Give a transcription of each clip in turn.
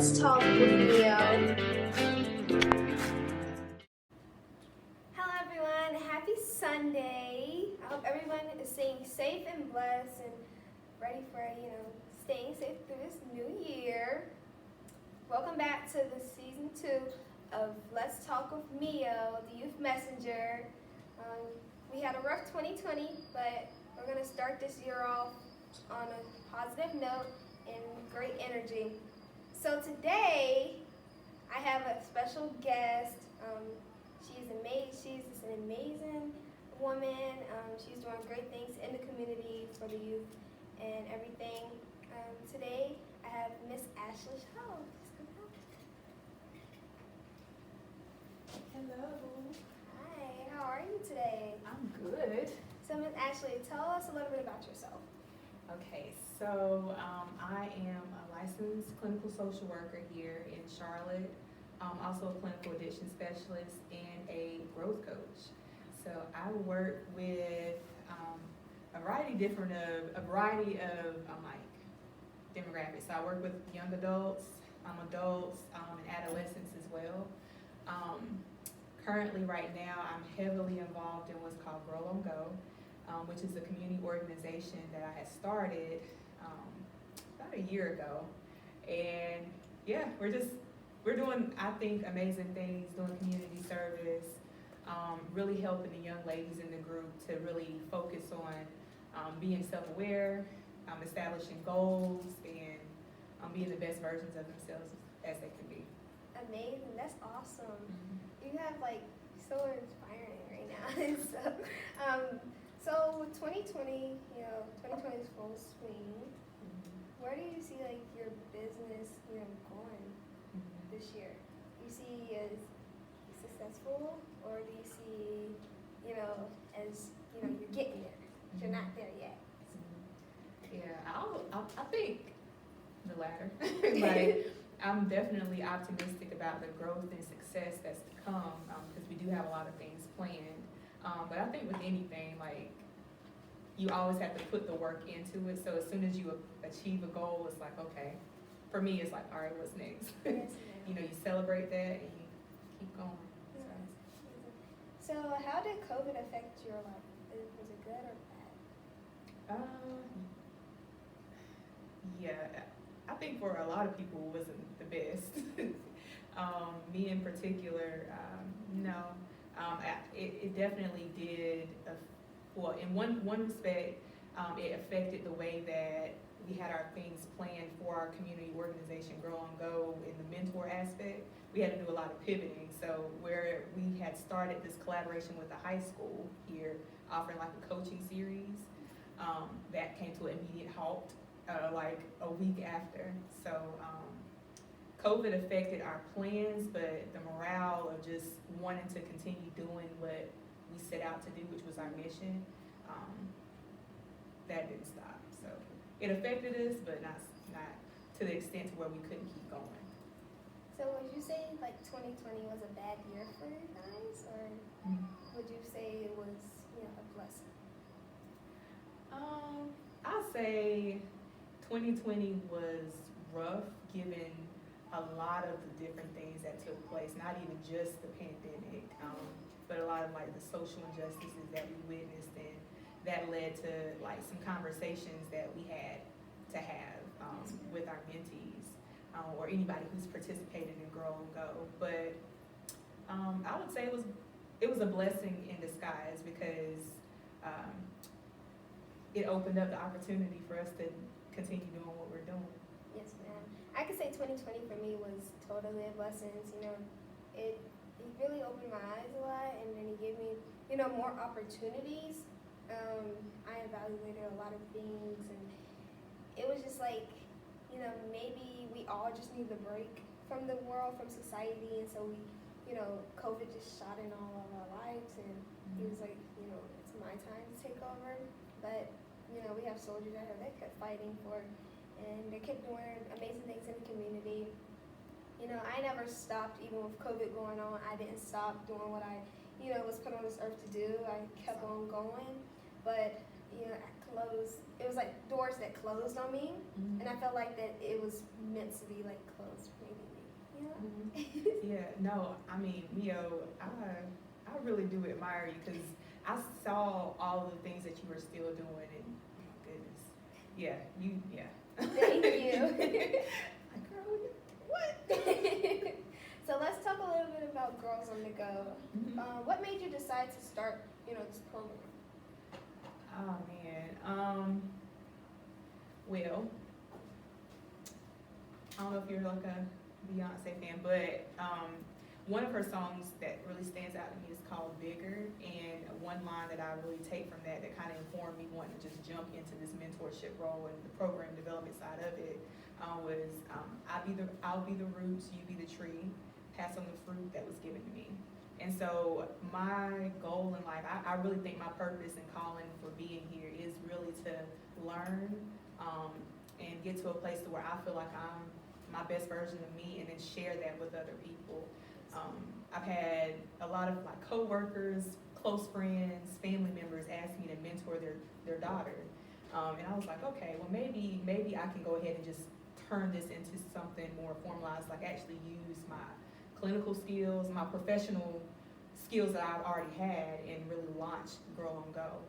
Let's Talk with Neo. Hello everyone, happy Sunday. I hope everyone is staying safe and blessed and ready for, staying safe through this new year. Welcome back to the season 2 of Let's Talk with Mio, the youth messenger. We had a rough 2020, but we're going to start this year off on a positive note and great energy. So today, I have a special guest. She's an amazing woman. She's doing great things in the community for the youth and everything. Today, I have Miss Ashley Shaw. Hello. Hi, how are you today? I'm good. So Miss Ashley, tell us a little bit about yourself. Okay, so I am a licensed clinical social worker here in Charlotte, also a clinical addiction specialist and a growth coach. So I work with a variety of demographics. So I work with young adults, adults, and adolescents as well. Currently, right now, I'm heavily involved in what's called Grow on Go, which is a community organization that I had started about a year ago. And yeah, we're doing, I think, amazing things, doing community service, really helping the young ladies in the group to really focus on being self-aware, establishing goals, and being the best versions of themselves as they can be. Amazing, that's awesome. You have so inspiring right now. So with 2020, 2020 is full swing. Where do you see your business, going this year? Do you see as successful, or do you see, as you're getting there, but you're not there yet? Yeah, I think the latter. I'm definitely optimistic about the growth and success that's to come, because we do have a lot of things planned. But I think with anything, you always have to put the work into it. So as soon as you achieve a goal, it's okay. For me, it's all right, what's next? Yes, You celebrate that and you keep going. So how did COVID affect your life? Was it good or bad? Yeah, I think for a lot of people it wasn't the best. Me in particular, no. It definitely did. Well, in one respect, it affected the way that we had our things planned for our community organization, Grow on Go, in the mentor aspect. We had to do a lot of pivoting. So where we had started this collaboration with the high school here, offering a coaching series, that came to an immediate halt, a week after. So COVID affected our plans, but the morale of just wanting to continue doing what we set out to do, which was our mission, that didn't stop. So it affected us, but not to the extent to where we couldn't keep going. So would you say 2020 was a bad year for you guys, or would you say it was a blessing? I'll say 2020 was rough, given a lot of the different things that took place, not even just the pandemic, but a lot of the social injustices that we witnessed, and that led to some conversations that we had to have with our mentees, or anybody who's participated in Grow and Go. But I would say it was a blessing in disguise, because it opened up the opportunity for us to continue doing what we're doing. Yes, ma'am. I could say 2020 for me was totally a blessing. It really opened my eyes a lot, and then it gave me, more opportunities. I evaluated a lot of things, and it was just maybe we all just need a break from the world, from society, and so we, COVID just shot in all of our lives, and he was it's my time to take over. But, we have soldiers out here that kept fighting for, and they kept doing amazing things in the community. I never stopped, even with COVID going on. I didn't stop doing what I, was put on this earth to do. I kept on going. But, closed. It was like doors that closed on me, and I felt like that it was meant to be like closed, maybe. Yeah, no, I mean, Mio, I really do admire you because I saw all of the things that you were still doing, and oh my goodness, yeah. Thank you. Like, girl, what? So let's talk a little bit about Girls on the Go. What made you decide to start, this program? Oh man, well, I don't know if you're like a Beyonce fan, but one of her songs that really stands out to me is called Bigger, and one line that I really take from that kind of informed me wanting to just jump into this mentorship role and the program development side of it was I'll be the roots, you be the tree, pass on the fruit that was given to me. And so my goal in life, I really think my purpose and calling for being here is really to learn and get to a place to where I feel like I'm my best version of me, and then share that with other people. I've had a lot of like coworkers, close friends, family members ask me to mentor their daughter, and I was like, okay, well maybe I can go ahead and just turn this into something more formalized, like actually use my clinical skills, my professional skills that I've already had, and really launch Girl on Go.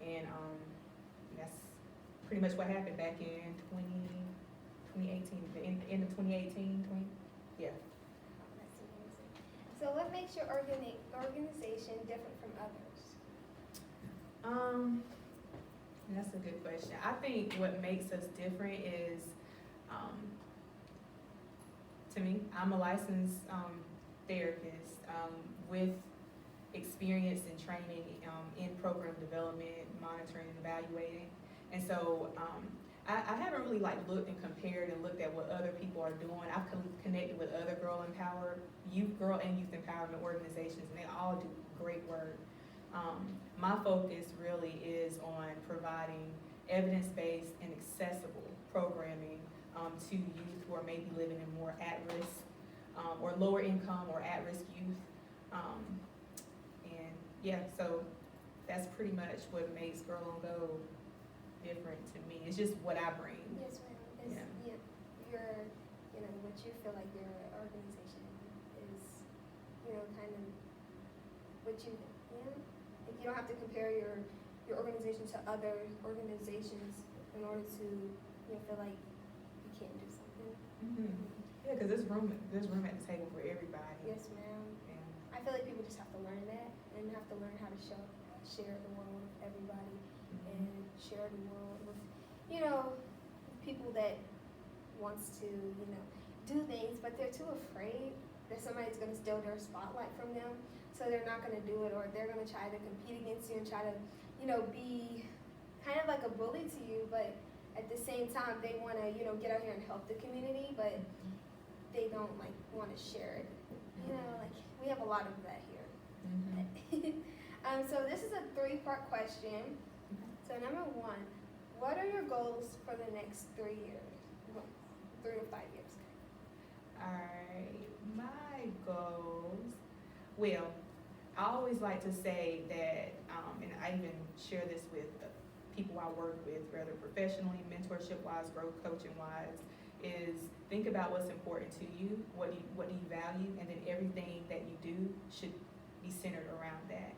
And that's pretty much what happened back in 2018, the end of 2018, yeah. That's amazing. So what makes your organization different from others? That's a good question. I think what makes us different is, to me, I'm a licensed therapist with experience and training in program development, monitoring, and evaluating. And so I haven't really like looked and compared and looked at what other people are doing. I've connected with other girl and youth empowerment organizations, and they all do great work. My focus really is on providing evidence-based and accessible programming to youth who are maybe living in more at-risk or lower income or at-risk youth. And yeah, so that's pretty much what makes Girl on Go different to me. It's just what I bring. Yes, ma'am. What you feel like your organization is, kind of what you, like you don't have to compare your organization to other organizations in order to, feel like you can't do something. Yeah, because there's room at the table for everybody. Yes, ma'am. Yeah. I feel like people just have to learn that and have to learn how to share the world with everybody and share the world with, people that wants to, do things, but they're too afraid that somebody's going to steal their spotlight from them. So they're not going to do it, or they're going to try to compete against you and try to, be kind of like a bully to you, but at the same time, they want to, get out here and help the community, but they don't like want to share it. Like we have a lot of that here. So this is a 3-part question. So number 1, what are your goals for the next 3 years? 3 to 5 years. Alright, my goals. Well, I always like to say that, and I even share this with the people I work with, whether professionally, mentorship-wise, growth coaching-wise, is think about what's important to you, what do you value, and then everything that you do should be centered around that.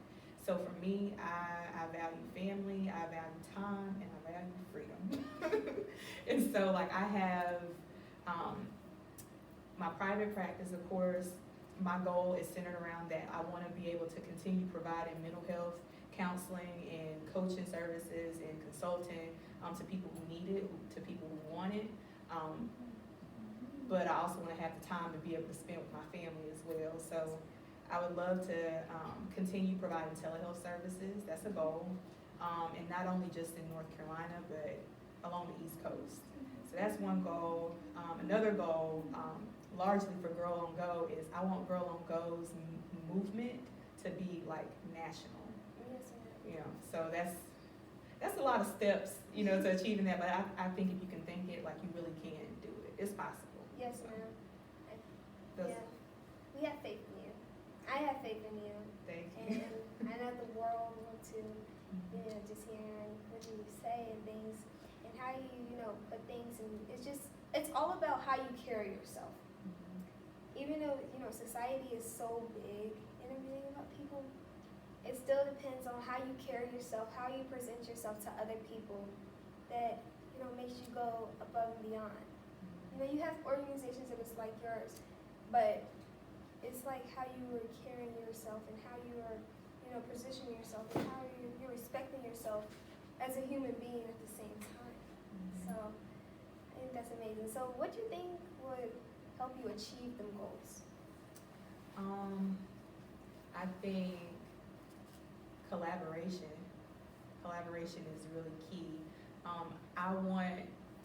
So for me, I value family, I value time, and I value freedom. And so like I have my private practice, of course. My goal is centered around that. I want to be able to continue providing mental health counseling and coaching services and consulting to people who need it, to people who want it. But I also want to have the time to be able to spend with my family as well. So I would love to continue providing telehealth services. That's a goal. And not only just in North Carolina, but along the East Coast. So that's one goal. Another goal, largely for Girl on Go, is I want Girl on Go's movement to be like national. Yes, So that's a lot of steps, to achieving that. But I think if you can think it, like you really can do it. It's possible. Yes, ma'am. Those- We have faith in you. I have faith in you. Thank you. And I know the world wants to, you know, just hearing what you say and things, and how you know, put things, and it's all about how you carry yourself. Even though, you know, society is so big and everything about people, it still depends on how you carry yourself, how you present yourself to other people that, you know, makes you go above and beyond. You know, you have organizations that is like yours, but it's like how you are carrying yourself and how you are, you know, positioning yourself and how you're respecting yourself as a human being at the same time. So I think that's amazing. So what do you think would help you achieve them goals? I think collaboration. Collaboration is really key. I want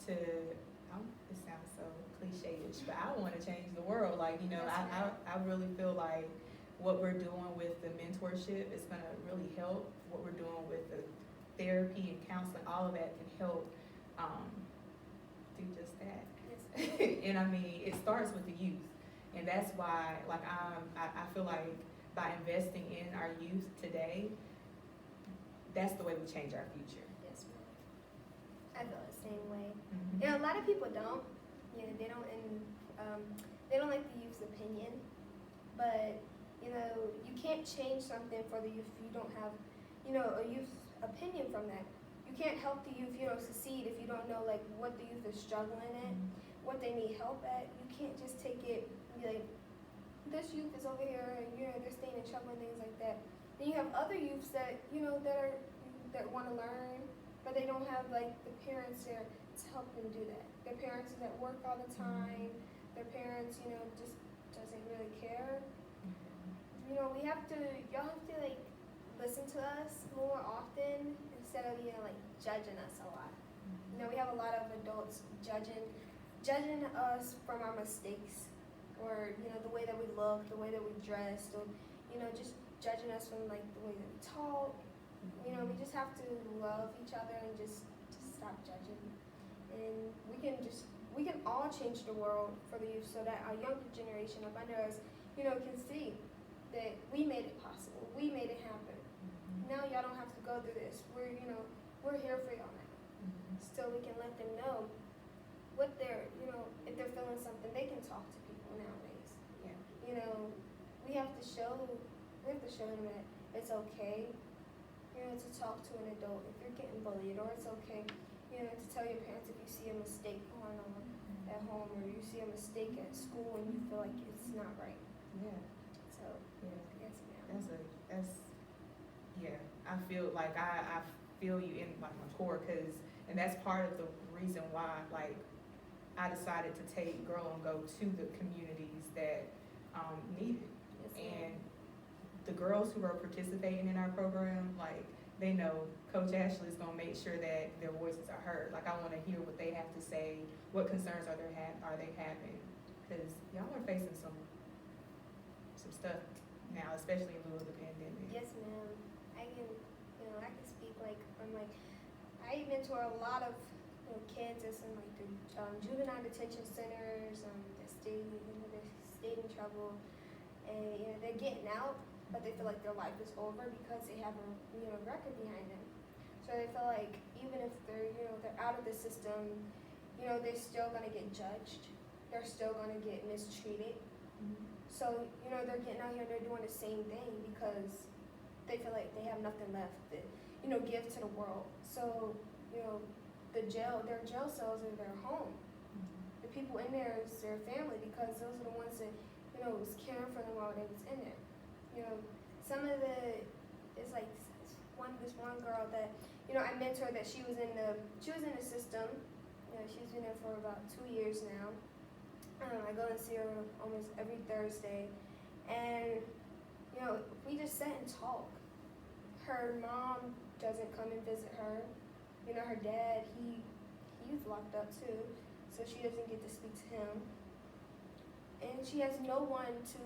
to. It sounds so cliche-ish, but I want to change the world. Like, you know, I really feel like what we're doing with the mentorship is going to really help. What we're doing with the therapy and counseling, all of that can help do just that. Yes. And I mean, it starts with the youth, and that's why, like, I feel like by investing in our youth today, that's the way we change our future. Yes, ma'am. I feel the same way. Mm-hmm. You know, a lot of people don't. You know, they don't like the youth's opinion. But you know, you can't change something for the youth if you don't have, you know, a youth's opinion from that. You can't help the youth, you know, succeed if you don't know like what the youth is struggling at, what they need help at. You can't just take it and be like, this youth is over here and you know they're staying in trouble and things like that. Then you have other youths that you know that want to learn, but they don't have like the parents there to help them do that. Their parents is at work all the time. Their parents, you know, just doesn't really care. You know, y'all have to like listen to us more often instead of, you know, like judging us a lot. You know, we have a lot of adults judging us from our mistakes, or, you know, the way that we look, the way that we dress, or, you know, just judging us from like the way that we talk. You know, we just have to love each other and just stop judging. And we can all change the world for the youth so that our younger generation up under us, you know, can see that we made it possible. We made it happen. Now y'all don't have to go through this. We're here for y'all now. Still, we can let them know what they're, you know, if they're feeling something, they can talk to people nowadays. Yeah. You know, we have to show them that it's okay, you know, to talk to an adult if you're getting bullied, or it's okay, you know, to tell your parents if you see a mistake going on at home, or you see a mistake at school and you feel like it's not right. Yeah. So, Yeah. yes, ma'am. I feel like I feel you in like my core, and that's part of the reason why like I decided to take Girl on Go to the communities that need it. Yes, ma'am. And the girls who are participating in our program, like, they know Coach Ashley is gonna make sure that their voices are heard. Like, I want to hear what they have to say, what concerns are they having, because y'all are facing some stuff now, especially in lieu of the pandemic. Yes, ma'am. I can speak like from like, I mentor a lot of kids that's in like the juvenile detention centers, that stayed in trouble, and you know they're getting out, but they feel like their life is over because they have a record behind them. So they feel like even if they're out of the system, you know they're still gonna get judged, they're still gonna get mistreated. So, you know, they're getting out here, they're doing the same thing because they feel like they have nothing left to, you know, give to the world. So, you know, their jail cells are their home. The people in there is their family because those are the ones that, you know, was caring for them while they was in there. You know, it's like this one girl that, you know, I mentored that she was in the system. You know, she's been there for about 2 years now. I go and see her almost every Thursday, and you know we just sit and talk. Her mom doesn't come and visit her. You know her dad, he's locked up too, so she doesn't get to speak to him. And she has no one to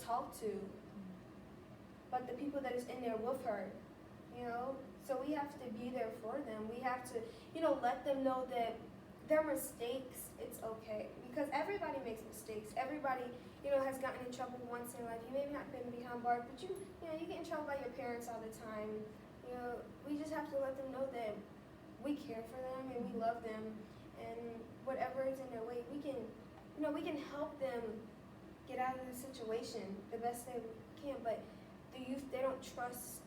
talk to, but the people that is in there with her. You know, so we have to be there for them. We have to let them know that their mistakes, it's okay, because everybody makes mistakes. Everybody, has gotten in trouble once in life. You may not been behind bars, but you get in trouble by your parents all the time. we just have to let them know that we care for them and we love them, and whatever is in their way, we can help them get out of the situation the best they can. But the youth, they don't trust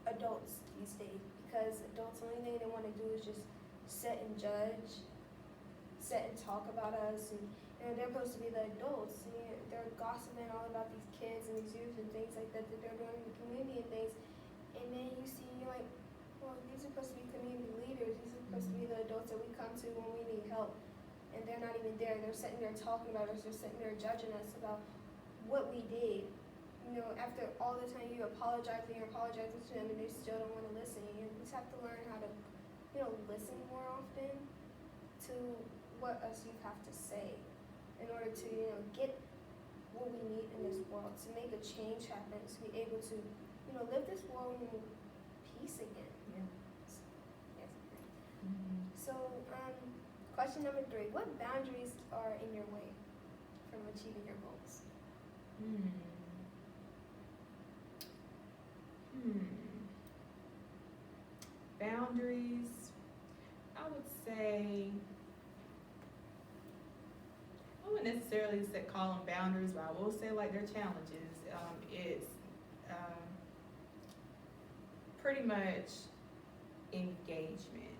adults these days, because adults, the only thing they want to do is just sit and judge, sit and talk about us, and they're supposed to be the adults. They're gossiping all about these kids and these youth and things like that they're doing in the community and things. And then you see, you're like, well, these are supposed to be community leaders. These are supposed to be the adults that we come to when we need help. And they're not even there. They're sitting there talking about us. They're sitting there judging us about what we did. After all the time you apologizing to them, and they still don't want to listen. You just have to learn how to, listen more often to what us youth have to say in order to, get what we need in this world, to make a change happen, to be able to, live this world in peace again. Yeah. Yes. Mm-hmm. So, question number 3: what boundaries are in your way from achieving your goals? Boundaries, I would say, I wouldn't necessarily call them boundaries, but I will say like they're challenges. It's pretty much engagement.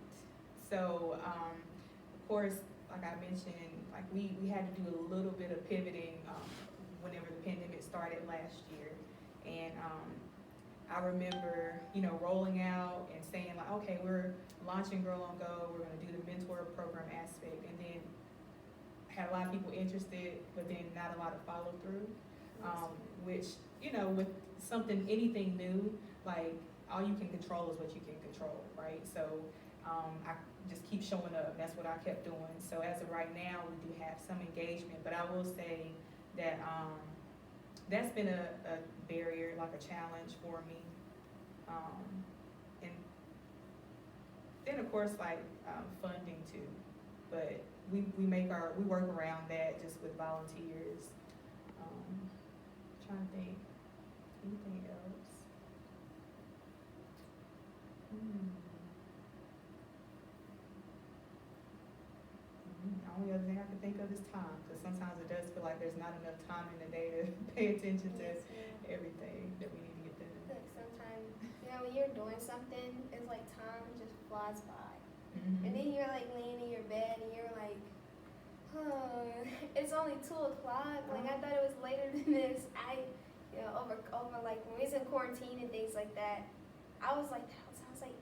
So, of course, like I mentioned, like we had to do a little bit of pivoting whenever the pandemic started last year. And I remember, rolling out and saying like, okay, we're launching Girl on Go, we're gonna do the mentor program aspect, and then had a lot of people interested, but then not a lot of follow through, which, with anything new, like all you can control is what you can control, right? So I just keep showing up. That's what I kept doing. So as of right now, we do have some engagement, but I will say that that's been a barrier, like a challenge for me. And then of course, like funding too. But we work around that just with volunteers. Trying to think, anything else? The only other thing I can think of is time, because sometimes it does feel like there's not enough time in the day to pay attention to everything that we need to get done. Like sometimes, when you're doing something, it's like time just flies by. Mm-hmm. And then you're like laying in your bed and you're like, it's only 2 o'clock. Like I thought it was later than this. Over like when we was in quarantine and things like that, I was like that. I was like,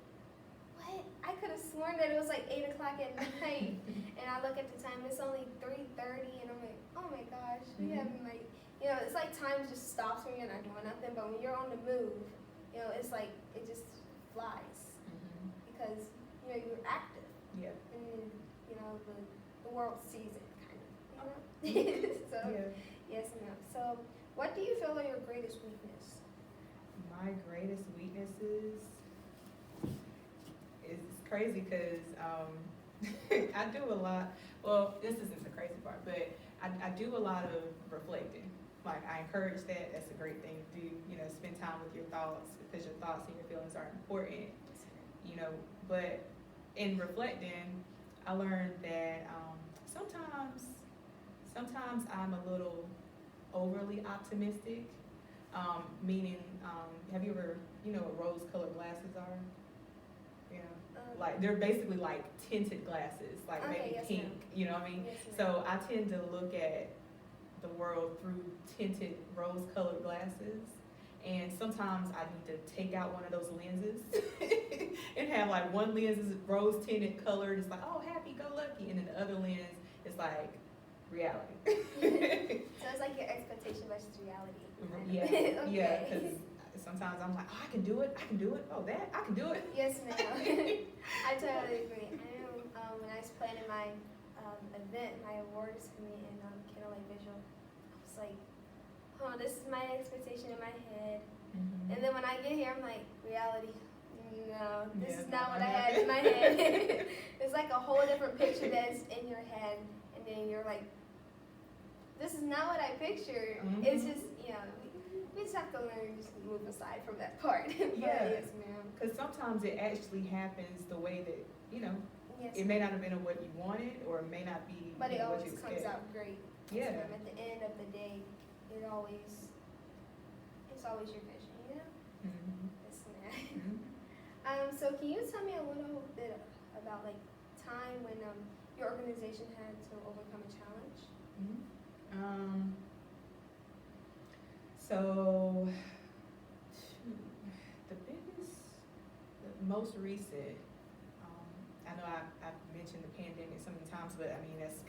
what? I could have sworn that it was like 8 o'clock at night. And I look at the time, it's only 3:30, and I'm like, oh my gosh, we haven't like, it's like time just stops when you're not doing nothing. But when you're on the move, it's like it just flies because you're active. Yeah. And the world sees it kind of. So yes and no. So what do you feel are your greatest weakness? My greatest weaknesses is crazy because I do a lot. Well, this isn't the crazy part, but I do a lot of reflecting. Like I encourage that. That's a great thing to do. Spend time with your thoughts, because your thoughts and your feelings are important. But in reflecting, I learned that sometimes I'm a little overly optimistic. Meaning, have you ever, what rose-colored glasses are? Yeah. Like they're basically like tinted glasses, like maybe pink. Ma'am. You know what I mean? Yes, So I tend to look at the world through tinted rose-colored glasses. And sometimes I need to take out one of those lenses and have like one lens is rose tinted colored. It's like, oh, happy go lucky. And then the other lens is like reality. So it's like your expectation versus reality. Yeah, Okay. yeah, because sometimes I'm like, oh, I can do it. Oh, that, I can do it. Yes, ma'am. I totally agree. I know when I was planning my event, my awards for me in Candlelight Visual, I was like, oh, this is my expectation in my head. Mm-hmm. And then when I get here, I'm like, reality. No, this is Yeah, not what I had in my head. It's like a whole different picture that's in your head. And then you're like, this is not what I pictured. Mm-hmm. It's just, We just have to learn to just move aside from that part. But Yeah. yes, ma'am. Because sometimes it actually happens the way that, Yes, it may not have been what you wanted, or it may not be but it what always you comes expect. out great. Yeah. Yes, ma'am. At the end of the day, it's always your vision, you know? Mhm. Yes, ma'am. Mhm. So can you tell me a little bit about like time when your organization had to overcome a challenge? Mhm. So, the most recent, I know I've mentioned the pandemic so many times, but I mean, that's,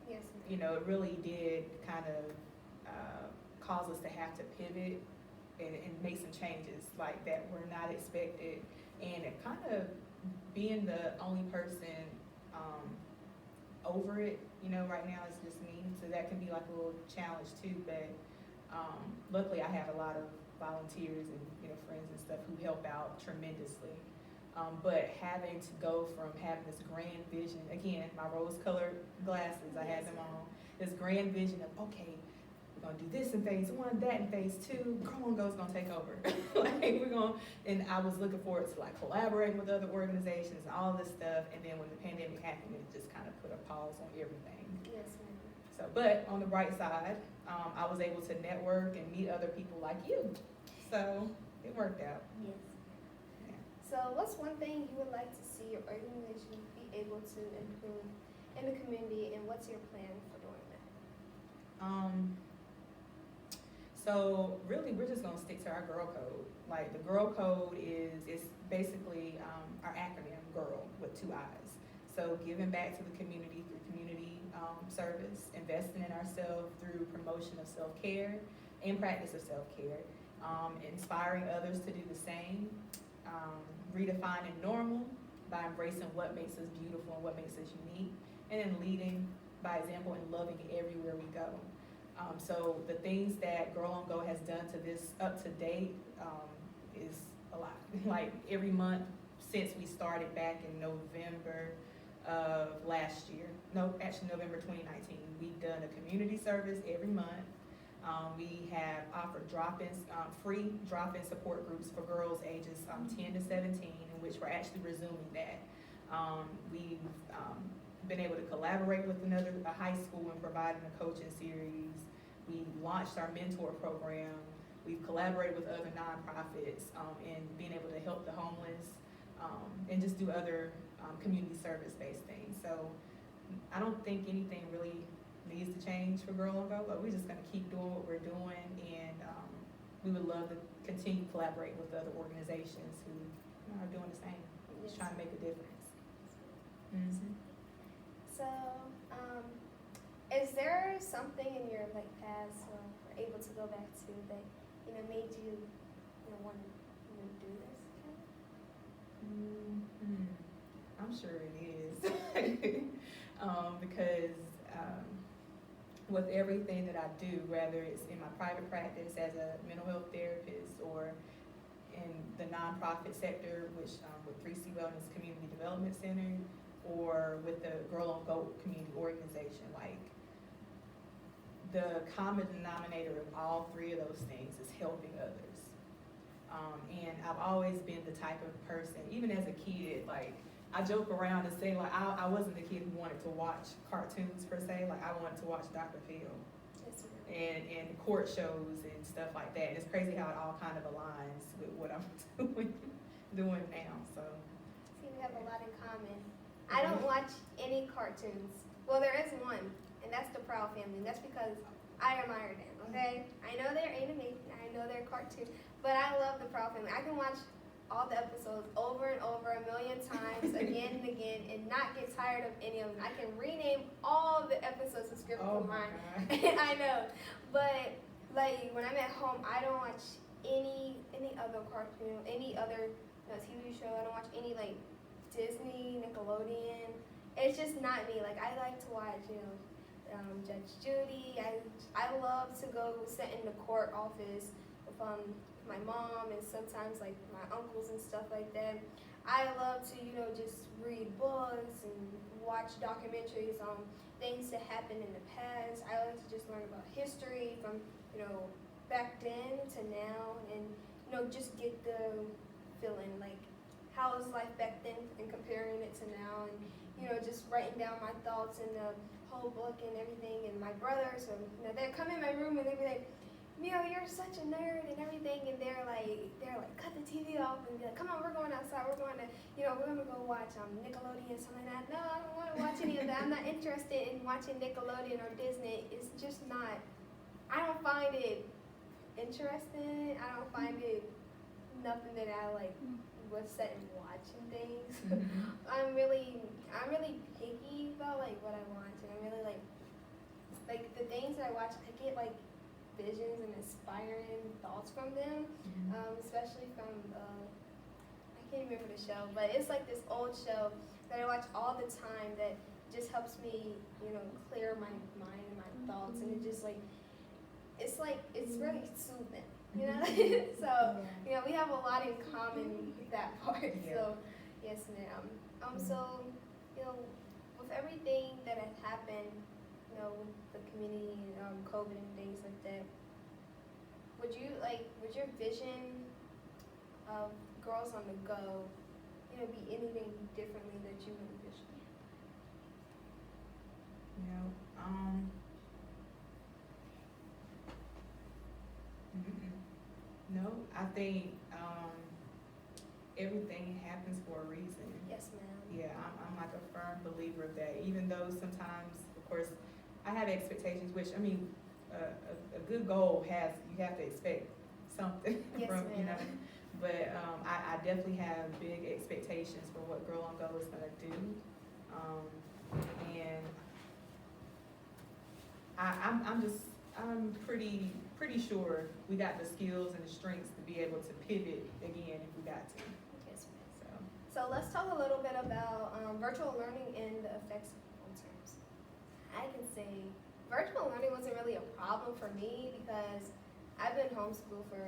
Yes, ma'am. it really did kind of cause us to have to pivot and make some changes like that were not expected. And it kind of being the only person over it, right now is just me. So that can be like a little challenge too. But luckily I have a lot of volunteers and friends and stuff who help out tremendously. But having to go from having this grand vision, again, my rose-colored glasses, I had them on, this grand vision of, okay, we're gonna do this in phase 1, that in phase 2, Girl on Go's gonna take over. And I was looking forward to like collaborating with other organizations and all this stuff, and then when the pandemic happened, it just kind of put a pause on everything. Yes, ma'am. So, but on the bright side, I was able to network and meet other people like you. So, it worked out. Yes. Yeah. So what's one thing you would like to see your organization be able to improve in the community, and what's your plan for doing that? So really, we're just gonna stick to our girl code. Like the girl code is basically our acronym GIRL with 2 I's. So giving back to the community through community service, investing in ourselves through promotion of self-care and practice of self-care, inspiring others to do the same, redefining normal by embracing what makes us beautiful and what makes us unique, and then leading by example and loving everywhere we go. So the things that Girl on Go has done to this up to date is a lot. Like every month since we started back in November of last year, no, actually November 2019, we've done a community service every month. We have offered drop-ins, free drop-in support groups for girls ages 10 to 17, in which we're actually resuming that. We've been able to collaborate with a high school in providing a coaching series. We launched our mentor program. We've collaborated with other nonprofits in being able to help the homeless and just do other community service-based things. So I don't think anything really needs to change for Girl on Go, but we're just gonna keep doing what we're doing, and we would love to continue to collaborate with other organizations who are doing the same, just trying to make a difference. Mm-hmm. So, is there something in your like past or able to go back to that made you want to do this? Mm-hmm. I'm sure it is, because with everything that I do, whether it's in my private practice as a mental health therapist or in the nonprofit sector, which with 3C Wellness Community Development Center, or with the Girl on Go community organization, like the common denominator of all 3 of those things is helping others. And I've always been the type of person, even as a kid, like I joke around and say like I wasn't the kid who wanted to watch cartoons per se, like I wanted to watch Dr. Phil and court shows and stuff like that. And it's crazy how it all kind of aligns with what I'm doing now. So see, we have a lot in common. I don't watch any cartoons. Well, there is one, and that's the Proud Family. That's because I admire them, okay? I know they're animated, I know they're cartoons, but I love the Proud Family. I can watch all the episodes over and over 1,000,000 times, again and again, and not get tired of any of them. I can rename all the episodes of Script of Mine. I know, but like when I'm at home, I don't watch any other cartoon, any other TV show. I don't watch any like Disney, Nickelodeon. It's just not me. Like I like to watch, Judge Judy. I love to go sit in the court office with my mom and sometimes like my uncles and stuff like that. I love to just read books and watch documentaries on things that happened in the past. I like to just learn about history from back then to now, and just get the feeling like how was life back then and comparing it to now, and just writing down my thoughts in the whole book and everything. And my brothers, so they'd come in my room and they'd be like, Mio, you're such a nerd and everything, and they're like, cut the TV off and be like, come on, we're going outside, we're going to, we're going to go watch Nickelodeon, something like that. No, I don't want to watch any of that. I'm not interested in watching Nickelodeon or Disney. It's just not, I don't find it interesting. I don't find it nothing that I like was set and watching things. I'm really picky about like what I watch, and I'm really like the things that I watch, I get like visions and inspiring thoughts from them, especially from I can't remember the show, but it's like this old show that I watch all the time that just helps me, clear my mind and my thoughts, and it just like it's really soothing, So we have a lot in common with that part. Yeah. So yes, ma'am. So with everything that has happened, with the community, COVID and things like that, would your vision of Girls on the Go, be anything differently that you envision? No, I think everything happens for a reason. Yes, ma'am. Yeah, I'm like a firm believer of that. Even though sometimes, of course, I have expectations, which I mean, a good goal you have to expect something Yes, from ma'am. But I definitely have big expectations for what Girl on Go is gonna do, and I'm pretty sure we got the skills and the strengths to be able to pivot again if we got to. Yes, ma'am. So let's talk a little bit about virtual learning and the effects of home terms. I can say virtual learning wasn't really a problem for me because I've been homeschooled for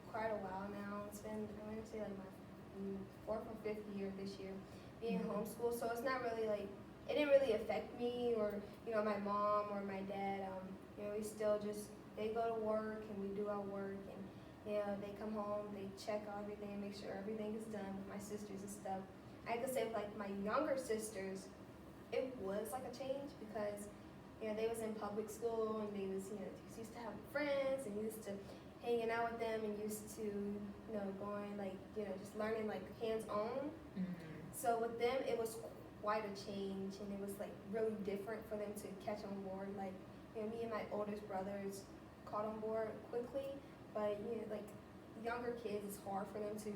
quite a while now. It's been, I'm going to say like my fourth or fifth year this year being homeschooled. So it's not really like, it didn't really affect me or, my mom or my dad. We still just, they go to work and we do our work, and they come home, they check everything, make sure everything is done with my sisters and stuff. I could say with like my younger sisters, it was like a change because they was in public school and they was used to having friends and used to hanging out with them and used to going like just learning like hands-on. So with them it was quite a change, and it was like really different for them to catch on board. Like me and my oldest brothers caught on board quickly, but like younger kids, it's hard for them to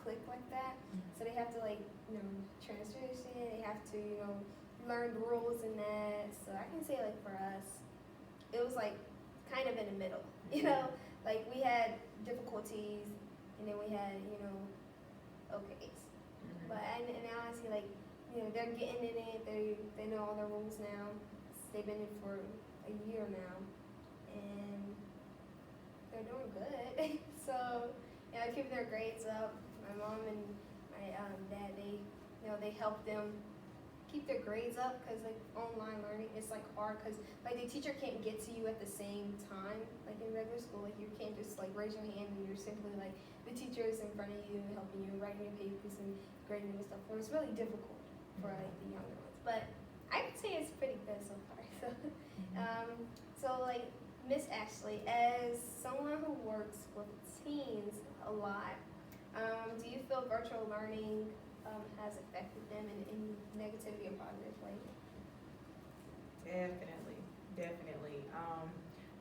click like that. So they have to like transition, they have to learn the rules in that. So I can say like for us, it was like kind of in the middle, like we had difficulties and then we had okays. But and now I see like they're getting in it, they know all the rules now. They've been in it for a year now and they're doing good. So keep their grades up. My mom and my dad, they help them keep their grades up because like online learning is like hard because like the teacher can't get to you at the same time like in regular school. Like you can't just like raise your hand and you're simply like the teacher is in front of you helping you writing your papers and grading and stuff. So it's really difficult for like the younger ones, but I would say it's pretty good so far. So like Miss Ashley, as someone who works with teens a lot, do you feel virtual learning has affected them in any negativity or positive way? Definitely.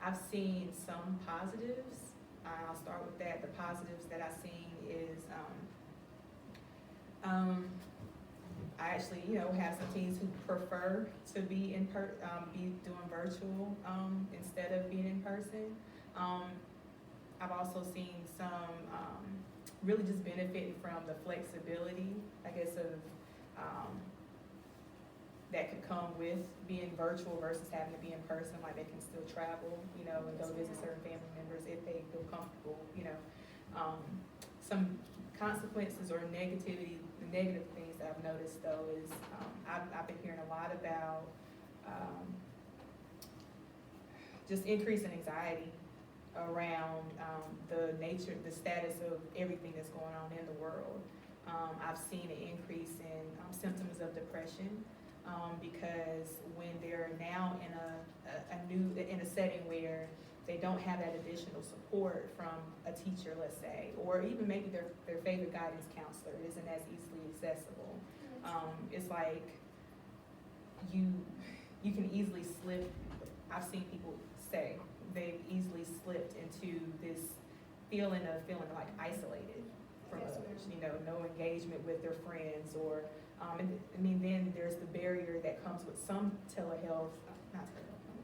I've seen some positives. I'll start with that. The positives that I've seen is I actually, have some teens who prefer to be be doing virtual instead of being in person. I've also seen some really just benefiting from the flexibility, I guess, of that could come with being virtual versus having to be in person. Like they can still travel, and go visit certain family members if they feel comfortable. Some consequences or the negative things that I've noticed though is I've been hearing a lot about just increase in anxiety around the nature, the status of everything that's going on in the world. I've seen an increase in symptoms of depression because when they're now in a setting where they don't have that additional support from a teacher, let's say, or even maybe their favorite guidance counselor isn't as easily accessible. It's like you can easily slip. I've seen people say they've easily slipped into this feeling of like isolated from Yes, others. ma'am. No engagement with their friends, or and I mean, then there's the barrier that comes with some telehealth, not telehealth, oh my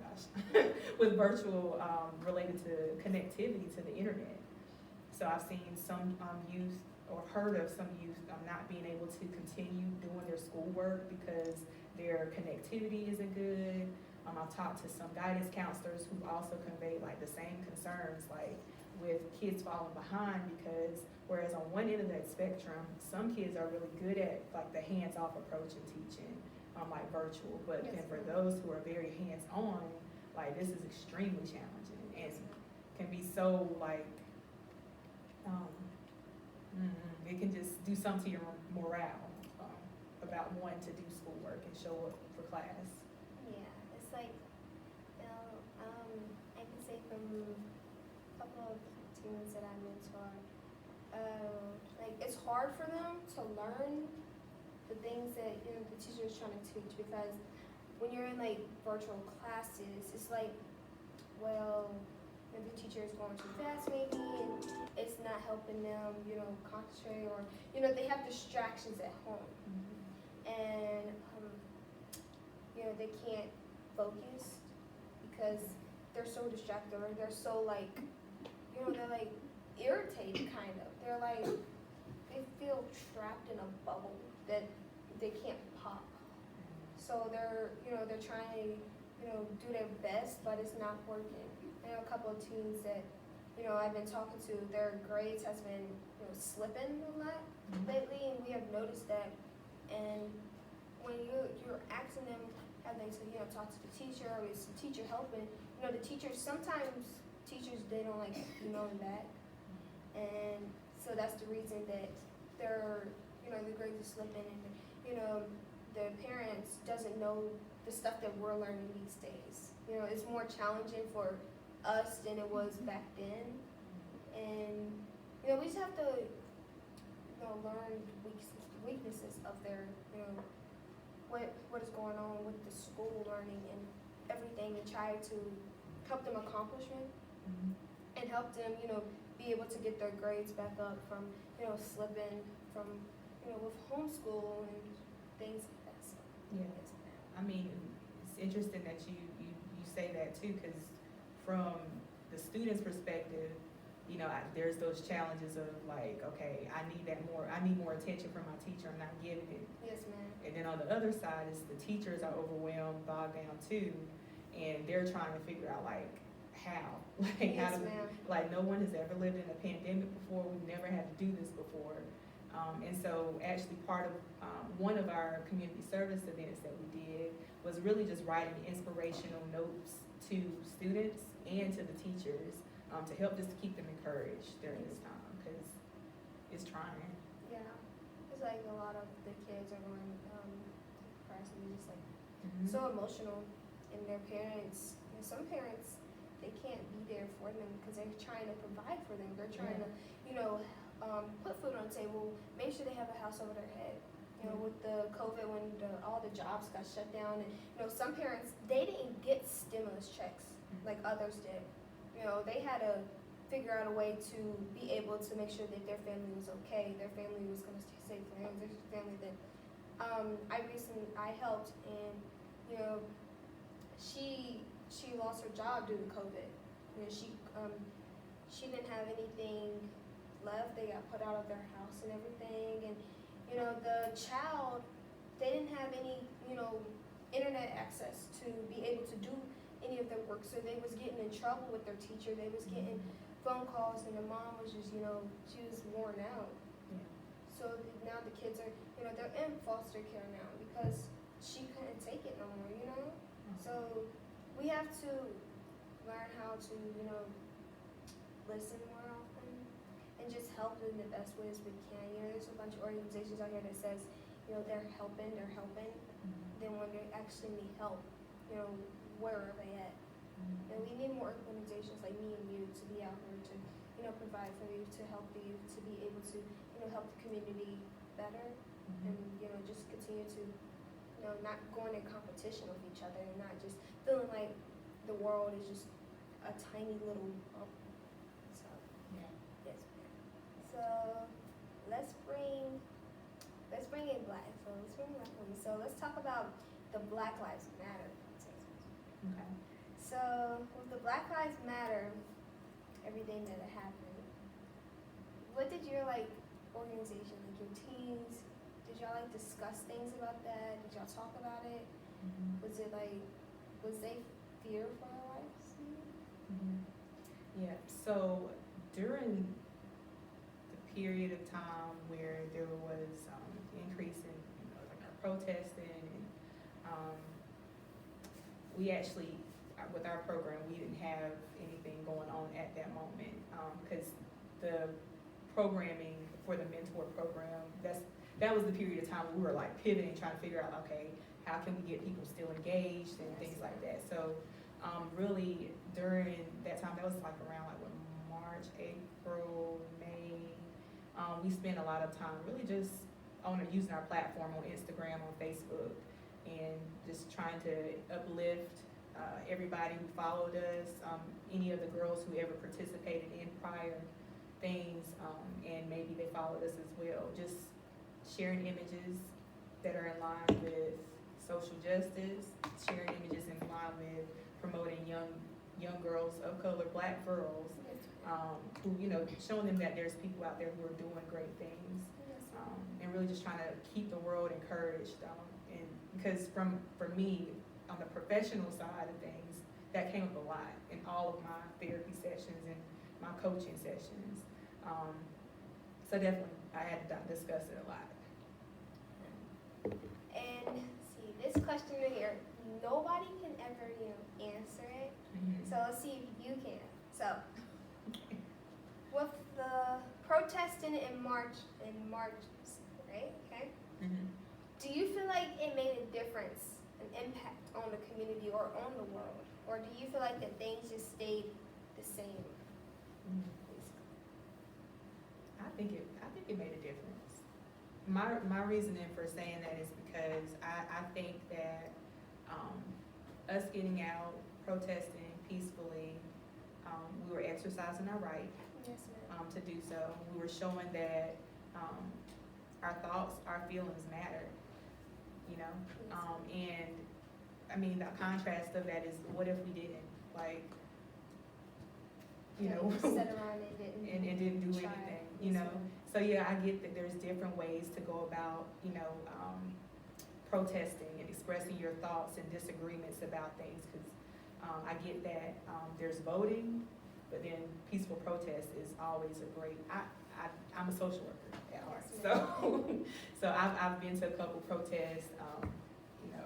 gosh, with virtual related to connectivity to the internet. So I've seen some youth, or heard of some youth not being able to continue doing their schoolwork because their connectivity isn't good. I've talked to some guidance counselors who also convey like the same concerns, like with kids falling behind, because whereas on one end of that spectrum, some kids are really good at like the hands-off approach in teaching, like virtual, but Yes, then for ma'am. those who are very hands-on, like this is extremely challenging and can be so like, it can just do something to your morale about wanting to do schoolwork and show up for class. Yeah, it's like, I can say from a couple of students that I mentor, like it's hard for them to learn the things that the teacher is trying to teach, because when you're in like virtual classes, it's like, well, the teacher is going too fast maybe, and it's not helping them, concentrate, or they have distractions at home, and they can't focus because they're so distracted, or they're so like, they're like irritated kind of. They're like, they feel trapped in a bubble that they can't pop. So they're trying to, do their best, but it's not working. I know a couple of teens that, I've been talking to, their grades has been, slipping a lot lately, and we have noticed that. And when you're asking them, have they to, talk to the teacher, or is the teacher helping? The teachers, sometimes teachers, they don't like emailing back. And so that's the reason that they're, the grades are slipping, and, the parents doesn't know the stuff that we're learning these days. It's more challenging for us than it was back then. And, we just have to, learn weaknesses of their, what is going on with the school learning and everything, and try to help them accomplishment and help them, be able to get their grades back up from, slipping from, with homeschool and things like that. So, Yeah. yes, ma'am. I mean, it's interesting that you say that too, because from the student's perspective, there's those challenges of like, okay, I need more attention from my teacher, I'm not getting it. Yes, ma'am. And then on the other side is the teachers are overwhelmed, bogged down too, and they're trying to figure out like how, like how Yes, do we, ma'am. like no one has ever lived in a pandemic before, we've never had to do this before. And so actually part of one of our community service events that we did was really just writing inspirational notes to students and to the teachers to help just to keep them encouraged during this time, because it's trying. Yeah. It's like a lot of the kids are going depressed and just like so emotional, and their parents, some parents, they can't be there for them because they're trying to provide for them. They're trying to, put food on the table, make sure they have a house over their head. With the COVID, when all the jobs got shut down, and some parents, they didn't get stimulus checks like others did. They had to figure out a way to be able to make sure that their family was okay, their family was going to stay safe, their family that I helped, and she lost her job due to COVID. She didn't have anything left. They got put out of their house and everything, and the child, they didn't have any internet access to be able to do any of their work, so they was getting in trouble with their teacher. They was getting phone calls, and the mom was just she was worn out. Yeah. So now the kids are they're in foster care now because she couldn't take it no more. So we have to learn how to listen more often and just help in the best ways we can. You know, there's a bunch of organizations out here that says, you know, they're helping. Then when they actually need help, you know, where are they at? You know, we need more organizations like me and you to be out here to, you know, provide for you, to help you, to be able to, you know, help the community better, and, you know, just continue to, you know, not going in competition with each other and not just feeling like the world is just a tiny little bump. So, Yeah. yes, ma'am. So, let's bring in Black. So let's bring Black women. So let's talk about the Black Lives Matter protest. Okay. So with the Black Lives Matter, everything that happened, what did your organization, like your teams, did y'all discuss things about that? Did y'all talk about it? Was they fear for their lives? Yeah. So during the period of time where there was increase in like our protesting, and we actually with our program we didn't have anything going on at that moment because the programming for the mentor program that was the period of time we were like pivoting, trying to figure out, okay, how can we get people still engaged and things like that. So really during that time, that was like around March, April, May, we spent a lot of time really just using our platform on Instagram, on Facebook, and just trying to uplift everybody who followed us, any of the girls who ever participated in prior things, and maybe they followed us as well. Just sharing images that are in line with social justice, sharing images in line with promoting young girls of color, Black girls, who, you know, showing them that there's people out there who are doing great things, and really just trying to keep the world encouraged. And because for me, on the professional side of things, that came up a lot in all of my therapy sessions and my coaching sessions. So definitely, I had to discuss it a lot. And see, this question right here, nobody can ever, you know, answer it. So let's see if you can. So, with the protesting in marches, right? Okay. Do you feel like it made a difference, an impact on the community or on the world, or do you feel like that things just stayed the same? I think it made a difference. My reasoning for saying that is because I think that us getting out, protesting peacefully, we were exercising our right to do so. We were showing that our thoughts, our feelings matter, you know. And I mean, the contrast of that is, what if we didn't, you know, Sit around and didn't do anything, you know. So yeah, I get that there's different ways to go about, you know, protesting and expressing your thoughts and disagreements about things, because I get that there's voting, but then peaceful protest is always a great, I'm a social worker at heart, so I've been to a couple protests, you know,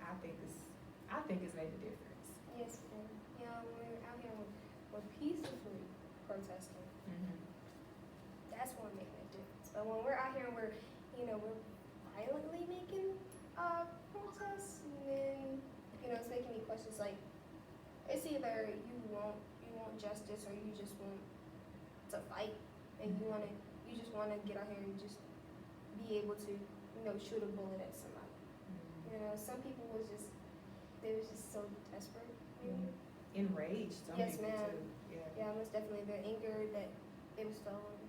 I think it's made a difference. Yes, ma'am. You know, when we're out here, we're peacefully protesting. That's when we're making a difference. But when we're out here and we're, you know, we're violently making protests, and then, you know, it's making me question, like, it's either you want justice, or you just want to fight, and you just wanna get out here and just be able to, you know, shoot a bullet at somebody. You know, some people they was just so desperate. Enraged, some Yes, people ma'am. too. Yeah, most definitely the anger that they was feeling.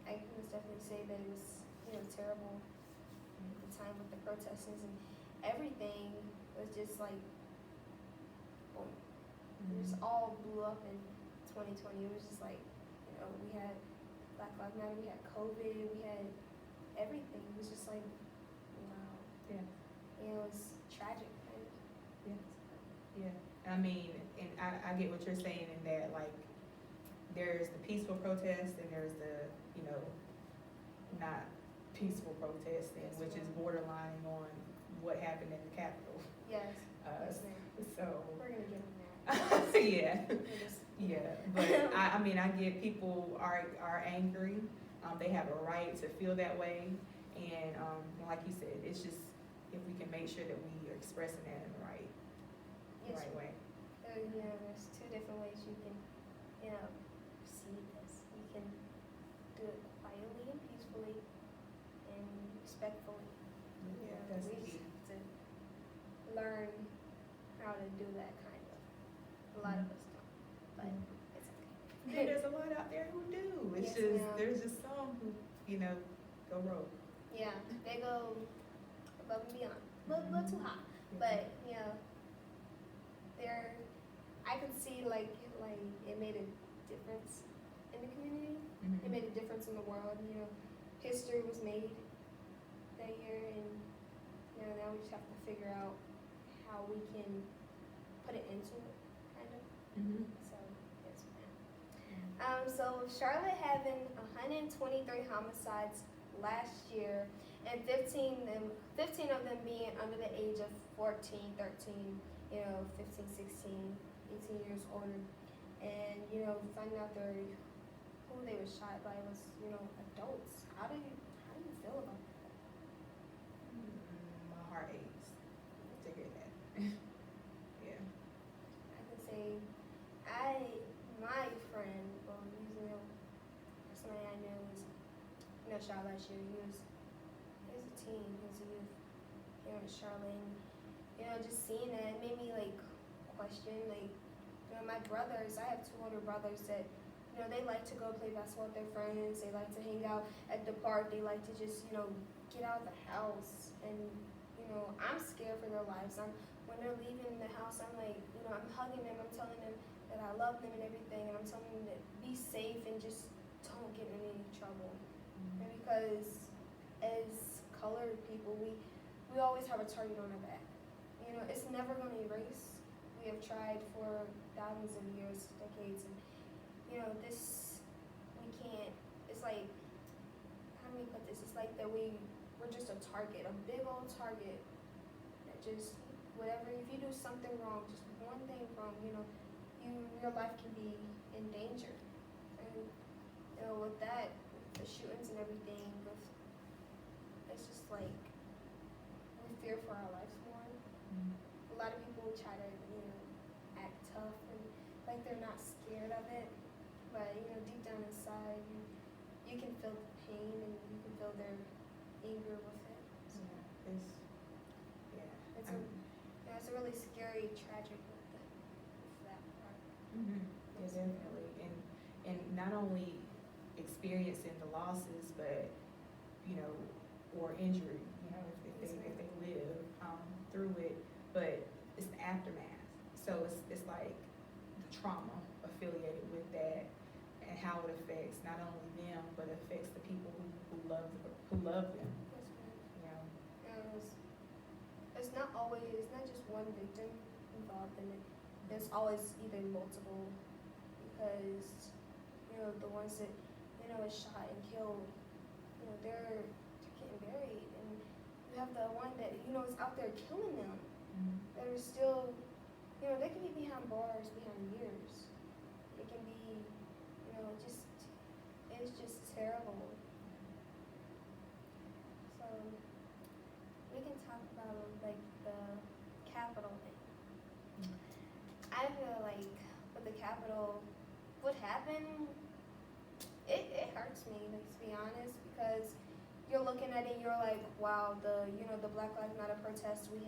I can most definitely say that it was, you know, terrible. The time with the protesters and everything was just like, boom. It just all blew up in 2020. It was just like, you know, we had Black Lives Matter, we had COVID, we had everything. It was just like, wow. Yeah. You know, it was tragic. Yeah. I mean, and I get what you're saying in that, like, there's the peaceful protest and there's the, you know, not peaceful protesting, which is borderline on what happened in the Capitol. Yes. Yes, ma'am. So. We're gonna get on that. Yeah. Yeah, but I mean, I get people are angry. They have a right to feel that way, and like you said, it's just if we can make sure that we are expressing that in the Yes, right way. there's two different ways you can, see this. You can do it quietly and peacefully and respectfully. Yeah, that's We the just key. have to learn how to do that kind of. A lot of us don't, but it's And okay. there's a lot out there who do. It's Yes, just ma'am. there's just some who go rogue. Yeah, they go above and beyond. A little too high. But they're. I can see like it made a difference in the community. It made a difference in the world. History was made that year, and now we just have to figure out how we can put it into it, kind of. So yes, ma'am. So Charlotte having 123 homicides last year, and 15 of them being under the age of 14, 13, 15, 16, 18 years older, and finding out who they were shot by was adults. How do you feel about that? My heart aches to hear that. Yeah. I can say my friend, well, somebody I knew was shot last year. He was a teen, he was a youth here in Charlotte, and just seeing that made me question my brothers. I have two older brothers that they like to go play basketball with their friends. They like to hang out at the park. They like to just get out of the house, and I'm scared for their lives. When they're leaving the house, I'm I'm hugging them. I'm telling them that I love them and everything, and I'm telling them that be safe and just don't get in any trouble. And because as colored people, we always have a target on our back. It's never going to erase. We have tried for thousands of years, decades, and this we can't. It's like, how do we put this? It's like that we're just a target, a big old target that just whatever. If you do something wrong, just one thing wrong, your life can be in danger. And with that, the shootings and everything, it's just like we fear for our lives more. A lot of people try to act tough and like they're not scared of it, but deep down inside you can feel the pain and you can feel their anger with it. So it's a really scary, tragic with that part. Yeah, definitely, and not only experiencing the losses, but or injury, if they live through it, but it's the aftermath. So it's like the trauma affiliated with that, and how it affects not only them, but it affects the people who love them. It's not just one victim involved in it. There's always either multiple, because the ones that is shot and killed, they're getting buried, and you have the one that is out there killing them. That are still, they can be behind bars behind years. It can be, it's just terrible. So we can talk about the Capitol thing. I feel like with the Capitol, what happened, it hurts me, to be honest, because you're looking at it, you're like, wow, the Black Lives Matter protests we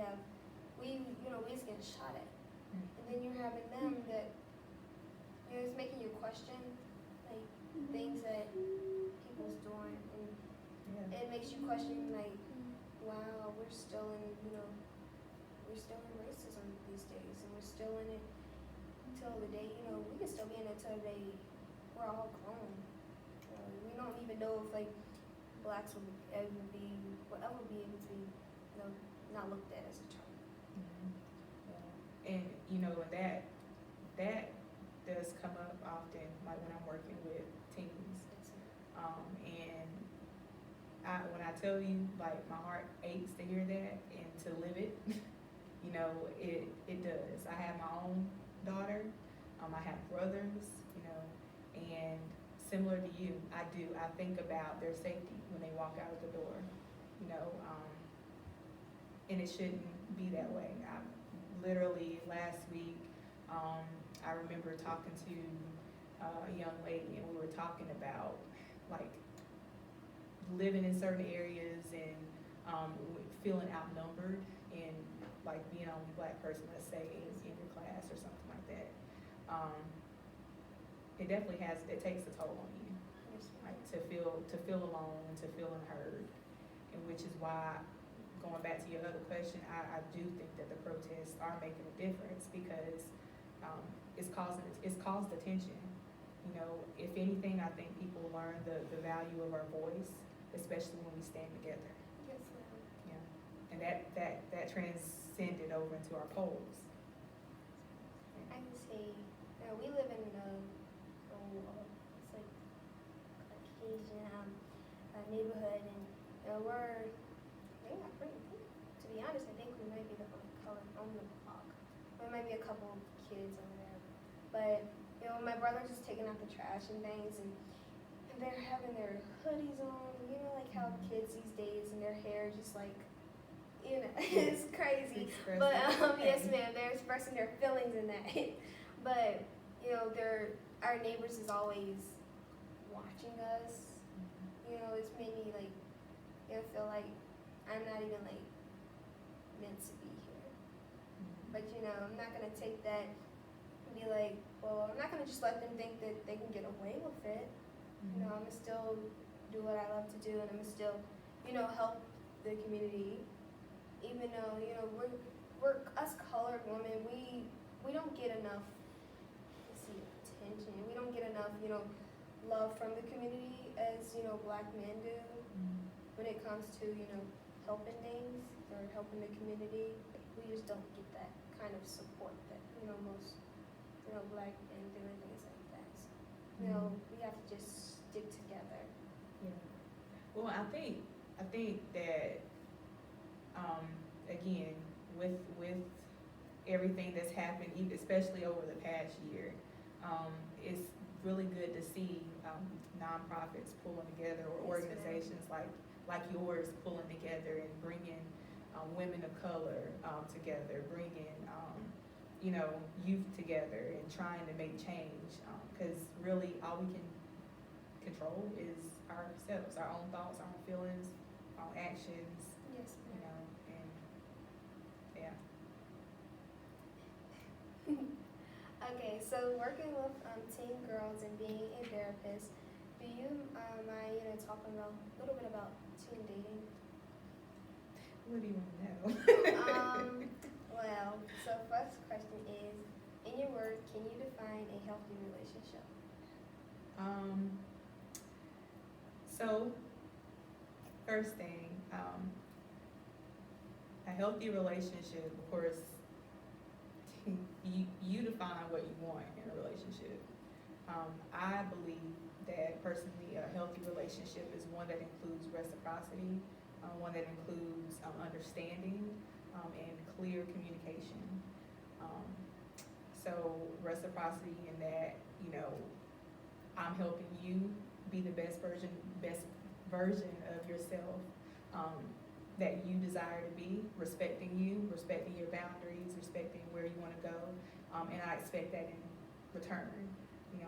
was getting shot at, and then you're having them that it's making you question things that people's doing, and it makes you question wow, we're still in racism these days, and we're still in it until the day we can still be in it until the day we're all grown. We don't even know if blacks will ever be able to be not looked at as a term. And that does come up often, like when I'm working with teens. And when I tell you, my heart aches to hear that and to live it, it does. I have my own daughter, I have brothers, and similar to you, I think about their safety when they walk out of the door, you know, and it shouldn't be that way. I literally last week, I remember talking to a young lady, and we were talking about like living in certain areas and feeling outnumbered and like being the only black person, let's say, in your class or something like that. It definitely it takes a toll on you, like to feel alone and to feel unheard, and which is why, going back to your other question, I do think that the protests are making a difference because it's caused attention. If anything, I think people learn the value of our voice, especially when we stand together. Yes, ma'am. Yeah, and that transcended over into our polls. I can say, we live in it's like Caucasian neighborhood, and we're not pretty. To be honest, I think we might be the only color on the block. There might be a couple of kids over there, but my brother's just taking out the trash and things, and they're having their hoodies on. Like how kids these days and their hair just like, it's crazy. But yes, ma'am, they're expressing their feelings in that. But our neighbors is always watching us. It's made me like feel like I'm not even like meant to be here. But I'm not gonna take that and be like, well, I'm not gonna just let them think that they can get away with it. I'm gonna still do what I love to do, and I'm gonna still help the community. Even though we're us colored women, we don't get enough attention. We don't get enough love from the community as black men do when it comes to helping things or helping the community. We just don't get that kind of support that most black men do and things like that. So we have to just stick together. Yeah. Well, I think that again, with everything that's happened, especially over the past year, it's really good to see nonprofits pulling together, or organizations like yours pulling together and bringing women of color together, bringing youth together and trying to make change. Because really, all we can control is ourselves, our own thoughts, our own feelings, our own actions. Yes, ma'am. And yeah. Okay, so working with teen girls and being a therapist, do you mind talking a little bit about teen dating? What do you want to know? Well, so first question is, in your words, can you define a healthy relationship? So first thing, a healthy relationship, of course, you define what you want in a relationship. I believe that personally a healthy relationship is one that includes reciprocity, one that includes understanding and clear communication. So reciprocity in that, I'm helping you be the best version of yourself that you desire to be, respecting you, respecting your boundaries, respecting where you want to go, and I expect that in return. You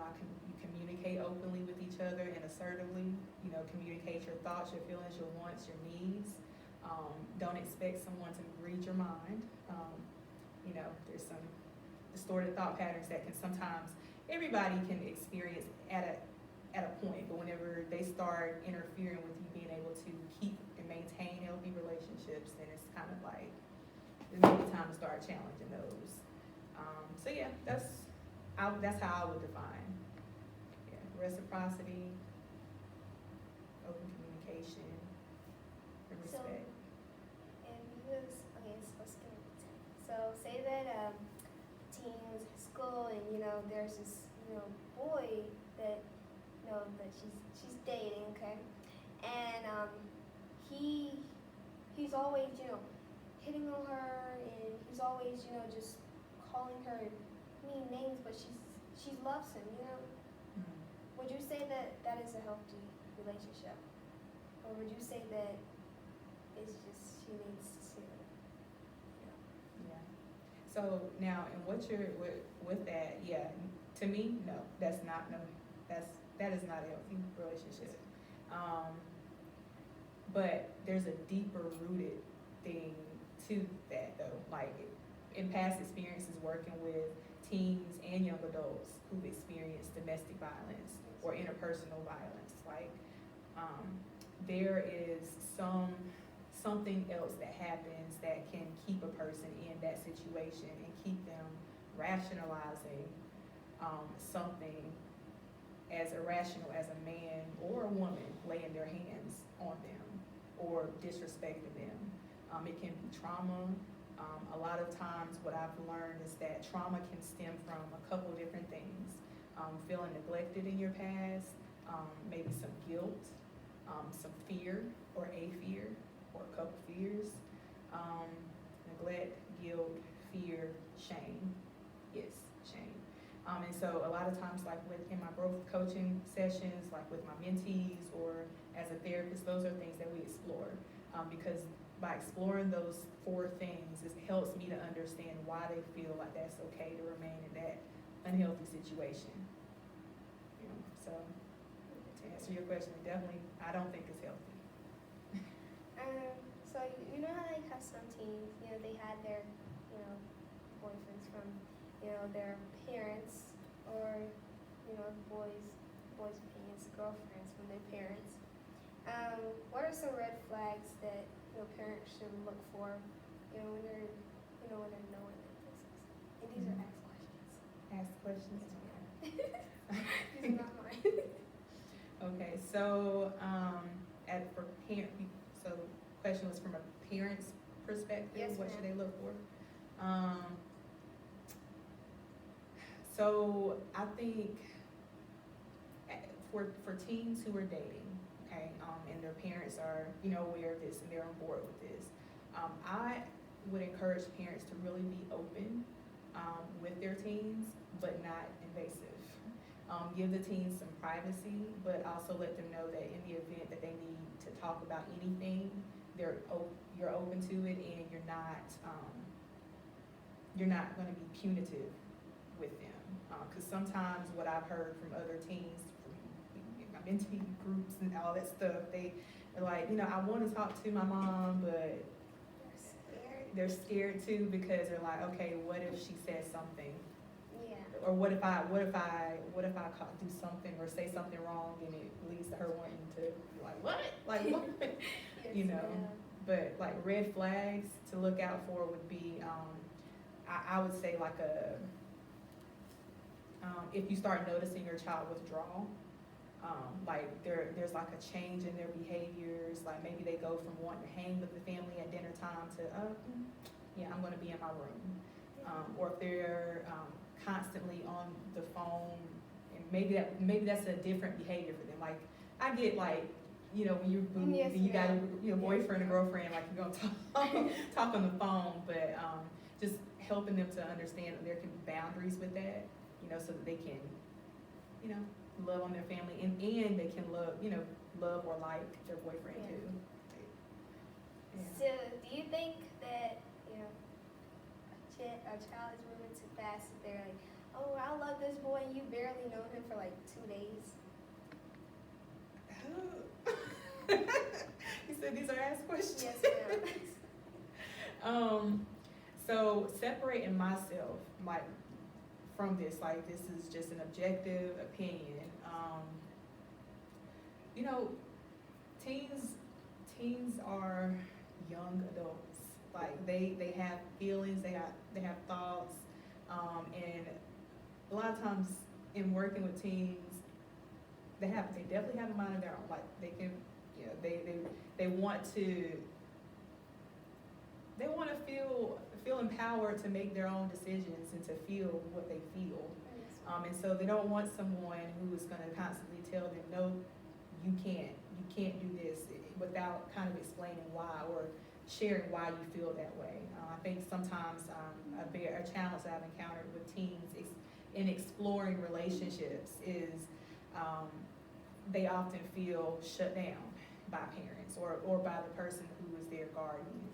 communicate openly with each other and assertively. Communicate your thoughts, your feelings, your wants, your needs. Don't expect someone to read your mind. There's some distorted thought patterns that can sometimes everybody can experience at a point, but whenever they start interfering with you being able to keep and maintain healthy relationships, then it's kind of like it may be time to start challenging those. So yeah, that's how I would define. Yeah, reciprocity, open communication, and respect. So say that teen was in school, and there's this boy that that she's dating, okay, and he's always hitting on her, and he's always just calling her mean names, but she loves him, you know. Mm. Would you say that that is a healthy relationship? Or would you say that it's just she needs to, Yeah. So now, and what you're with that, yeah, to me, no, that's not no, that is not a healthy relationship. But there's a deeper rooted thing to that though. Like in past experiences working with teens and young adults who've experienced domestic violence or interpersonal violence, like there is something else that happens that can keep a person in that situation and keep them rationalizing something as irrational as a man or a woman laying their hands on them or disrespecting them. It can be trauma. A lot of times what I've learned is that trauma can stem from a couple different things. Feeling neglected in your past, maybe some guilt, some fear or a fear or a couple fears. Neglect, guilt, fear, shame. Yes, shame. And so a lot of times, like in my growth coaching sessions, like with my mentees or as a therapist, those are things that we explore. Because by exploring those 4 things, it helps me to understand why they feel like that's okay to remain in that unhealthy situation. You know, so to answer your question, definitely, I don't think it's healthy. So you know how like how some teens, you know, they had their, you know, boyfriends from, you know, their parents, or, you know, boys' opinions, girlfriends from their parents. What are some red flags that, you know, parents should look for, you know, when they're knowing that this is, and these are ask questions. Ask questions. These are not mine. Okay, so so the question was from a parent's perspective. Yes, what ma'am. should they look for? So I think for teens who are dating, okay, and their parents are, you know, aware of this and they're on board with this, I would encourage parents to really be open with their teens, but not invasive. Give the teens some privacy, but also let them know that in the event that they need to talk about anything, you're open to it, and you're not going to be punitive with them. Because sometimes what I've heard from other teens, from my mentee groups and all that stuff, they're like, you know, I want to talk to my mom, but they're scared too, because they're like, okay, what if she says something? Yeah. Or what if I do something or say something wrong and it leads to her wanting to be like, what? Like what? Yes, You know. ma'am. But like red flags to look out for would be, I would say like if you start noticing your child withdrawal, like there's like a change in their behaviors, like maybe they go from wanting to hang with the family at dinner time to, yeah, I'm gonna be in my room. Or if they're constantly on the phone, and maybe that's a different behavior for them. Like I get like, you know, when you're booed Yes, and you got ma'am. a boyfriend or girlfriend, like you're gonna talk on the phone, but just helping them to understand that there can be boundaries with that, you know, so that they can, you know, love on their family and they can love or like their boyfriend Yeah. too. Yeah. So, do you think that, you know, a child is moving too fast if they're like, oh, I love this boy and you barely know him for like 2 days? You said these are asked questions? Yes, ma'am. So separating myself, like, from this, like, this is just an objective opinion. You know, teens are young adults. Like, they have feelings, they have thoughts, and a lot of times in working with teens, they definitely have a mind of their own. Like, they can, you know, they want to feel empowered to make their own decisions and to feel what they feel. And so they don't want someone who is going to constantly tell them, no, you can't do this, without kind of explaining why or sharing why you feel that way. I think sometimes a challenge that I've encountered with teens in exploring relationships is they often feel shut down by parents or by the person who is their guardian.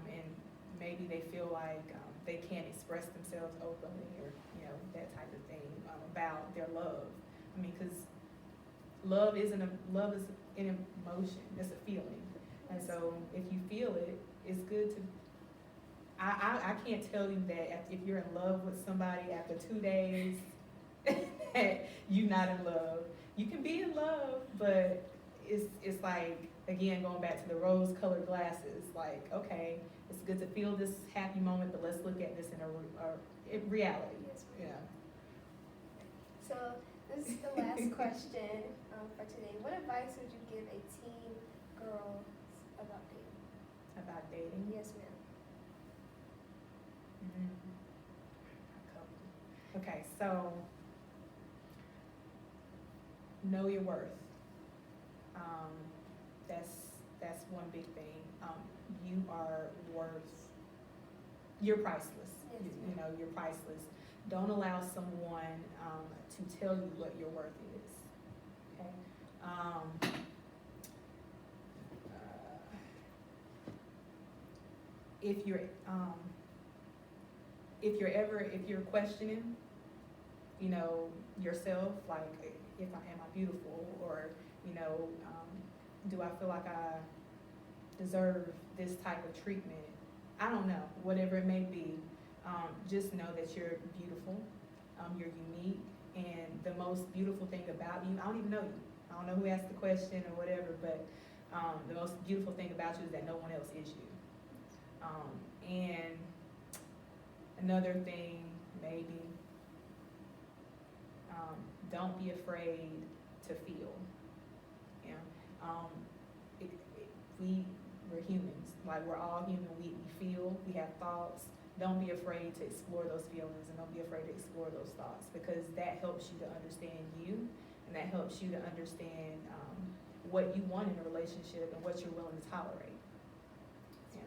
And maybe they feel like they can't express themselves openly or, you know, that type of thing about their love. I mean, because love is an emotion, it's a feeling. And so if you feel it, it's good to, I can't tell you that if you're in love with somebody after 2 days, that you're not in love. You can be in love, but it's like, again, going back to the rose-colored glasses, like, okay, it's good to feel this happy moment, but let's look at this in reality. Yes, Yeah. So this is the last question for today. What advice would you give a teen girl about dating? About dating? Yes, ma'am. Okay, so know your worth. That's one big thing. You are worth. You're priceless. Yes, You know, you're priceless. Don't allow someone to tell you what your worth is. Okay. If you're questioning, you know, yourself, like, am I beautiful, or, you know, do I feel like I deserve this type of treatment? I don't know, whatever it may be. Just know that you're beautiful, you're unique, and the most beautiful thing about you, I don't even know you. I don't know who asked the question or whatever, but the most beautiful thing about you is that no one else is you. And another thing, maybe, don't be afraid to feel. You know, we're humans. Like, we're all human. We feel. We have thoughts. Don't be afraid to explore those feelings, and don't be afraid to explore those thoughts, because that helps you to understand you, and that helps you to understand what you want in a relationship and what you're willing to tolerate. Yeah.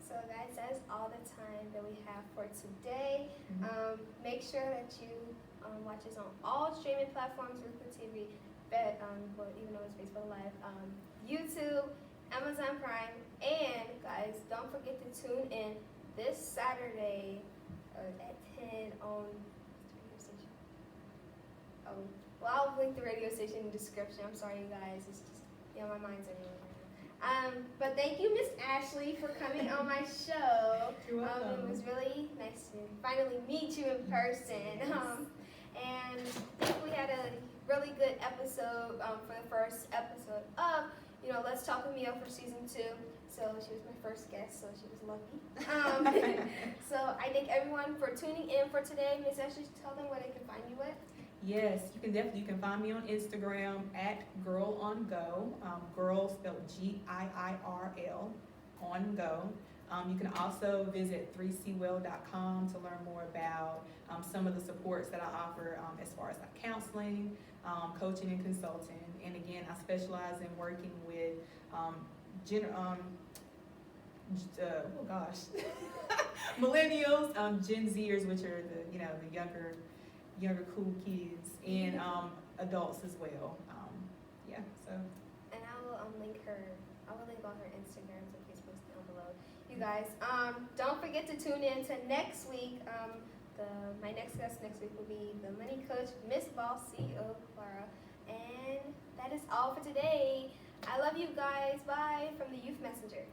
So guys, that is all the time that we have for today. Mhm. Make sure that you watch us on all streaming platforms, Roku TV, well, even though it's Facebook Live, YouTube, Amazon Prime, and guys, don't forget to tune in this Saturday at 10 on the radio station. Oh, well, I'll link the radio station in the description. I'm sorry, you guys. It's just, my mind's everywhere right now. But thank you, Miss Ashley, for coming on my show. You're welcome. It was really nice to finally meet you in person. And I think we had a really good episode for the first episode of, Let's Talk with Mia for season 2. So she was my first guest, so she was lucky. So I thank everyone for tuning in for today. Miss Ashley, tell them where they can find you at. Yes, you can find me on Instagram at Girl on Go. Girl spelled GIIRL on Go. You can also visit 3cwell.com to learn more about some of the supports that I offer as far as like counseling, coaching, and consulting. And again, I specialize in working with millennials, Gen Zers, which are the younger cool kids, and adults as well. So. And I will link all her Instagrams and Facebooks down below. You guys, don't forget to tune in to next week. My next guest next week will be the money coach, Miss Boss CEO Clara. And that is all for today. I love you guys. Bye from the Youth Messenger.